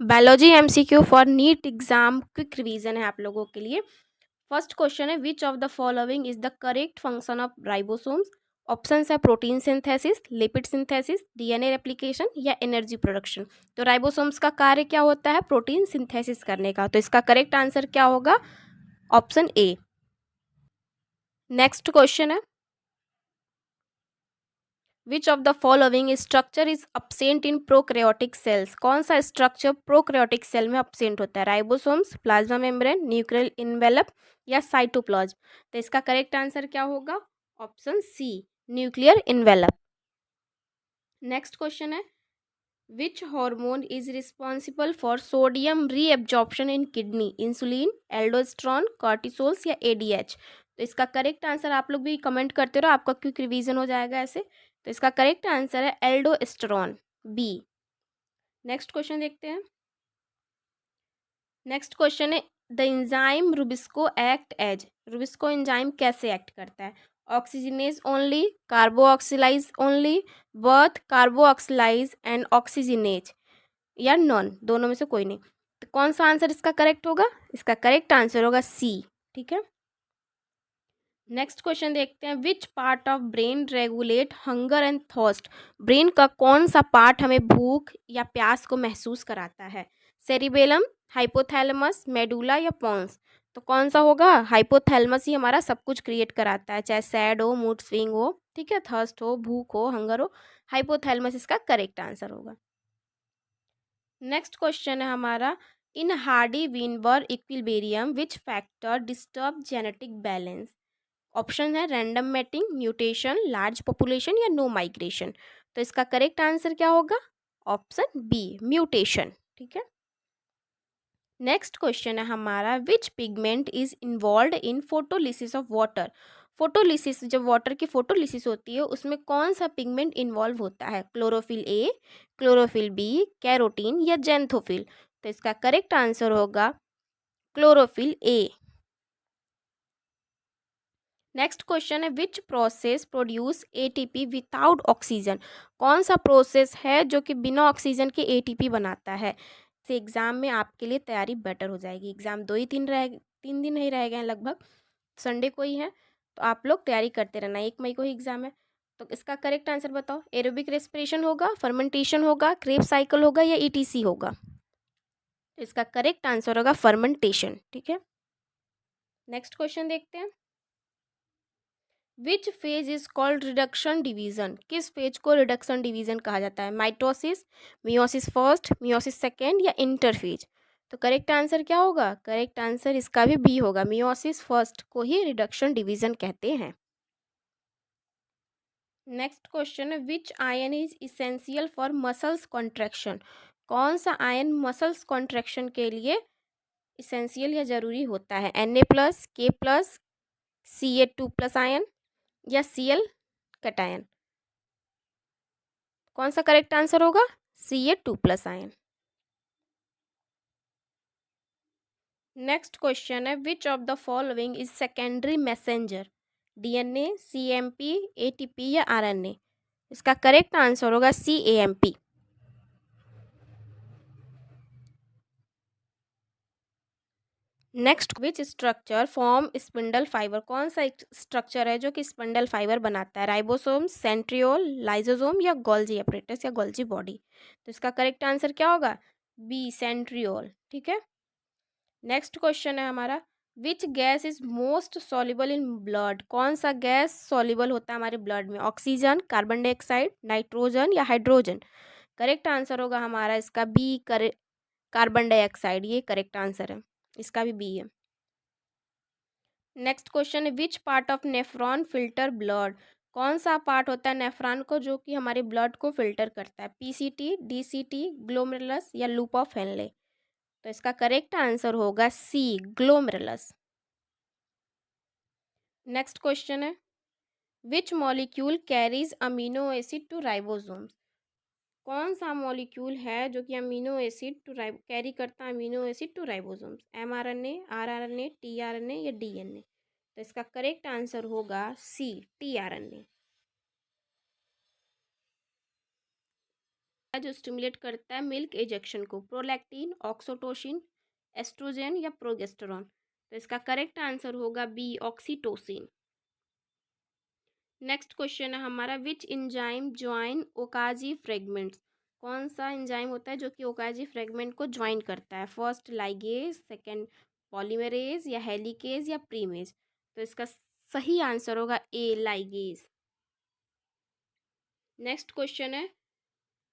Biology MCQ for NEET exam quick revision है आप लोगों के लिए। फर्स्ट क्वेश्चन है which of the following is the correct function of ribosomes. Options है protein synthesis, lipid synthesis, DNA replication या energy production. तो ribosomes का कार्य क्या होता है? प्रोटीन सिंथेसिस करने का। तो इसका करेक्ट आंसर क्या होगा? Option A. नेक्स्ट क्वेश्चन है which of the following structure is absent in prokaryotic cells. कौन सा स्ट्रक्चर प्रोकैरियोटिक सेल में अपसेंट होता है? Ribosomes, plasma membrane, nuclear envelope या साइटोप्लाज्म। तो इसका करेक्ट आंसर क्या होगा? Option C, nuclear envelope. Next question है which hormone is responsible for sodium reabsorption in kidney. Insulin, aldosterone, cortisols या एडीएच। तो इसका करेक्ट आंसर आप लोग भी कमेंट करते रहो, आपका क्विक रिवीजन हो जाएगा ऐसे। तो इसका करेक्ट आंसर है एल्डोस्टेरोन, बी। नेक्स्ट क्वेश्चन देखते हैं। नेक्स्ट क्वेश्चन है the enzyme rubisco act as. Rubisco enzyme कैसे एक्ट करता है? Oxygenase only, carboxylase only, both carboxylase and oxygenase या नॉन, दोनों में से कोई नहीं। तो कौन सा आंसर इसका करेक्ट होगा? इसका करेक्ट आंसर होगा सी। ठीक है। नेक्स्ट क्वेश्चन देखते हैं which part of brain regulate hunger and thirst. Brain का कौन सा पार्ट हमें भूख या प्यास को महसूस कराता है? सेरिबेलम, हाइपोथैलेमस, मेडुला या पॉन्स। तो कौन सा होगा? हाइपोथैलेमस ही हमारा सब कुछ क्रिएट कराता है, चाहे सैड हो, मूड स्विंग हो, ठीक है, थर्स्ट हो, भूख हो, हंगर हो, हाइपोथैलेमस इसका करेक्ट आंसर होगा। नेक्स्ट क्वेश्चन है हमारा in Hardy Weinberg equilibrium which factor disturb genetic balance. Option है random mating, mutation, large population या नो माइग्रेशन। तो इसका करेक्ट आंसर क्या होगा? Option B, mutation. ठीक है। नेक्स्ट क्वेश्चन है हमारा which pigment is involve in photolysis of water. Photolysis, जब वाटर की फोटोलिसिस होती है उसमें कौन सा पिगमेंट इन्वॉल्व होता है? Chlorophyll A, chlorophyll B, carotene या जेंथोफिल। तो इसका करेक्ट आंसर होगा क्लोरोफिल ए। नेक्स्ट क्वेश्चन है which process produce ATP without oxygen. कौन सा प्रोसेस है जो कि बिना ऑक्सीजन के एटीपी बनाता है? से एग्जाम में आपके लिए तैयारी बेटर हो जाएगी। एग्जाम 3 दिन ही रह गए हैं लगभग, संडे को ही है। तो आप लोग तैयारी करते रहना, 1 मई को ही एग्जाम है। तो इसका करेक्ट आंसर बताओ। एरोबिक रेस्पिरेशन होगा, फर्मेंटेशन होगा, क्रेब साइकिल होगा या ईटीसी होगा। तो इसका करेक्ट आंसर होगा फर्मेंटेशन। ठीक है। नेक्स्ट क्वेश्चन देखते हैं which phase is called reduction division. किस फेज को रिडक्शन डिवीजन कहा जाता है? Mitosis, meiosis first, meiosis second या इंटरफेज। तो करेक्ट आंसर क्या होगा? करेक्ट आंसर इसका भी बी होगा, मियोसिस फर्स्ट को ही रिडक्शन डिवीजन कहते हैं। नेक्स्ट क्वेश्चन है विच ion is essential for muscles contraction. कौन सा आयन मसल्स कॉन्ट्रैक्शन के लिए इसेंशियल या जरूरी होता है? Na+, K+, Ca2+ आयन या Cl कैटायन। कौन सा करेक्ट आंसर होगा? Ca2+ ion. नेक्स्ट क्वेश्चन है which of the following is secondary messenger. DNA, CMP, ATP या आरएनए। इसका करेक्ट आंसर होगा CMP. Next which structure form spindle fibre. कौन सा स्ट्रक्चर है जो कि स्पिंडल फाइबर बनाता है? राइबोसोम, सेंट्रियोल, लाइजोसोम या गोल्जी एपरेटस या गोल्जी बॉडी। तो इसका करेक्ट आंसर क्या होगा? B, centriole. ठीक है। नेक्स्ट क्वेश्चन है हमारा which gas is most soluble in blood. कौन सा गैस सॉल्युबल होता है हमारे ब्लड में? ऑक्सीजन, कार्बन डाइऑक्साइड, नाइट्रोजन या हाइड्रोजन। करेक्ट आंसर होगा हमारा इसका बी, कार्बन डाइऑक्साइड। ये करेक्ट आंसर है, इसका भी बी है। नेक्स्ट क्वेश्चन है which part of nephron filter blood. कौन सा पार्ट होता है नेफ्रॉन को जो कि हमारे ब्लड को फिल्टर करता है? पीसीटी, डीसीटी, ग्लोमेरुलस या लूप ऑफ हेनले। तो इसका करेक्ट आंसर होगा सी, ग्लोमेरुलस। नेक्स्ट क्वेश्चन है which molecule carries amino acid to ribosomes. कौन सा मॉलिक्यूल है जो कि अमीनो एसिड टू कैरी करता है amino acid to ribosomes? MRNA, rRNA, tRNA या डीएनए। तो इसका करेक्ट आंसर होगा सी, टीआरएनए। जो स्टिमुलेट करता है मिल्क इजेक्शन को, प्रोलैक्टिन, ऑक्सीटोसिन, एस्ट्रोजन या प्रोजेस्टेरॉन। तो इसका करेक्ट आंसर होगा बी, ऑक्सीटोसिन। नेक्स्ट क्वेश्चन है हमारा, विच इंजाइम ज्वाइन ओकाजी फ्रेगमेंट्स। कौन सा इंजाइम होता है जो कि ओकाजी फ्रेगमेंट को ज्वाइन करता है? फर्स्ट लाइगेज, सेकंड पॉलीमरेज या हेलिकेज या प्रीमेज। तो इसका सही आंसर होगा ए, लाइगेज। नेक्स्ट क्वेश्चन है,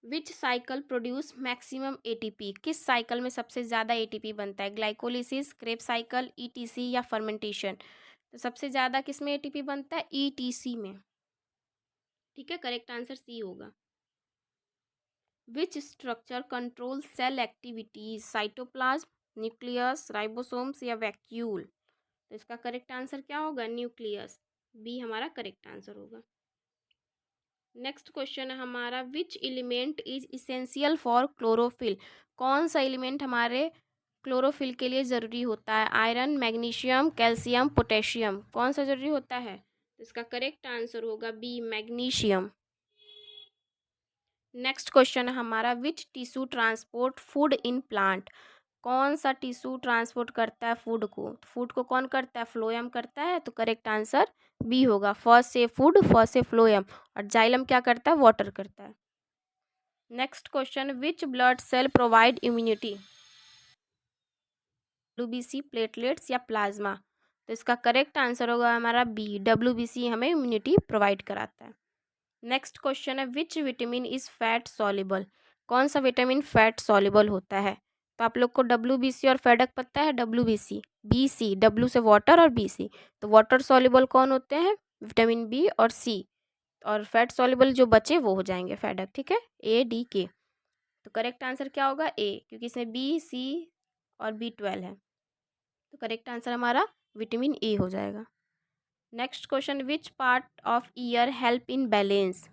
विच साइकिल प्रोड्यूस मैक्सिमम एटीपी। किस साइकिल में सबसे ज़्यादा एटीपी बनता है? ग्लाइकोलिसिस, क्रेब साइकिल, ईटीसी या फर्मेंटेशन। तो सबसे ज़्यादा किस में एटीपी बनता है? ईटीसी में। ठीक है, करेक्ट आंसर सी होगा। Which structure control cell activities? Cytoplasm, nucleus, ribosomes या वैक्यूल। तो इसका करेक्ट आंसर क्या होगा? न्यूक्लियस। बी हमारा करेक्ट आंसर होगा। नेक्स्ट क्वेश्चन है हमारा, which element is essential for chlorophyll. कौन सा एलिमेंट हमारे क्लोरोफिल के लिए ज़रूरी होता है? Iron, magnesium, calcium, potassium. कौन सा ज़रूरी होता है? तो इसका करेक्ट आंसर होगा बी, मैग्नीशियम। नेक्स्ट क्वेश्चन है हमारा, which tissue transport food in plant. कौन सा टिश्यू ट्रांसपोर्ट करता है फूड को? फूड को कौन करता है? फ्लोएम करता है। तो करेक्ट आंसर बी होगा, फर्स्ट से फूड, फर्स्ट से फ्लोएम, और जाइलम क्या करता है? वाटर करता है। Next question, which blood cell provide immunity. WBC, platelets या प्लाज्मा। तो इसका करेक्ट आंसर होगा हमारा बी, डब्ल्यूबीसी हमें इम्यूनिटी प्रोवाइड कराता है। नेक्स्ट क्वेश्चन है, which vitamin is fat soluble. कौन सा विटामिन फैट सॉल्युबल होता है? तो आप लोग को डब्ल्यूबीसी और फैडक पता है। डब्ल्यूबीसी, बीसी, डब्ल्यू से वाटर और बीसी। तो वाटर सॉल्युबल कौन होते हैं? विटामिन बी और सी, और फैट सॉल्युबल जो बचे वो हो जाएंगे फैडक। ठीक है, ए, डी, के। तो करेक्ट आंसर क्या होगा? ए, क्योंकि इसमें बी, सी और B12 है। तो करेक्ट आंसर हमारा विटामिन ए हो जाएगा। Next question, which part of year help in balance.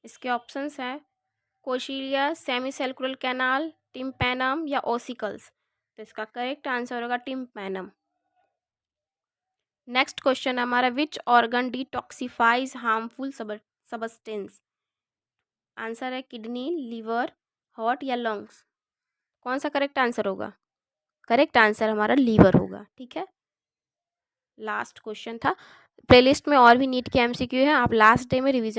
इसके ऑप्शंस हैं कोशिलिया, सेमीसेल्कुलर कैनाल, टिम्पैनम या ओसिकल्स। तो इसका करेक्ट आंसर होगा टिम्पैनम। नेक्स्ट क्वेश्चन हमारा, which organ detoxifies harmful substance. Answer है किडनी, लीवर, हार्ट या लंग्स। कौन सा करेक्ट आंसर होगा? करेक्ट आंसर हमारा लीवर होगा। ठीक है, लास्ट क्वेश्चन था। प्लेलिस्ट में और भी नीट के MCQ है, आप लास्ट डे में रिवीजन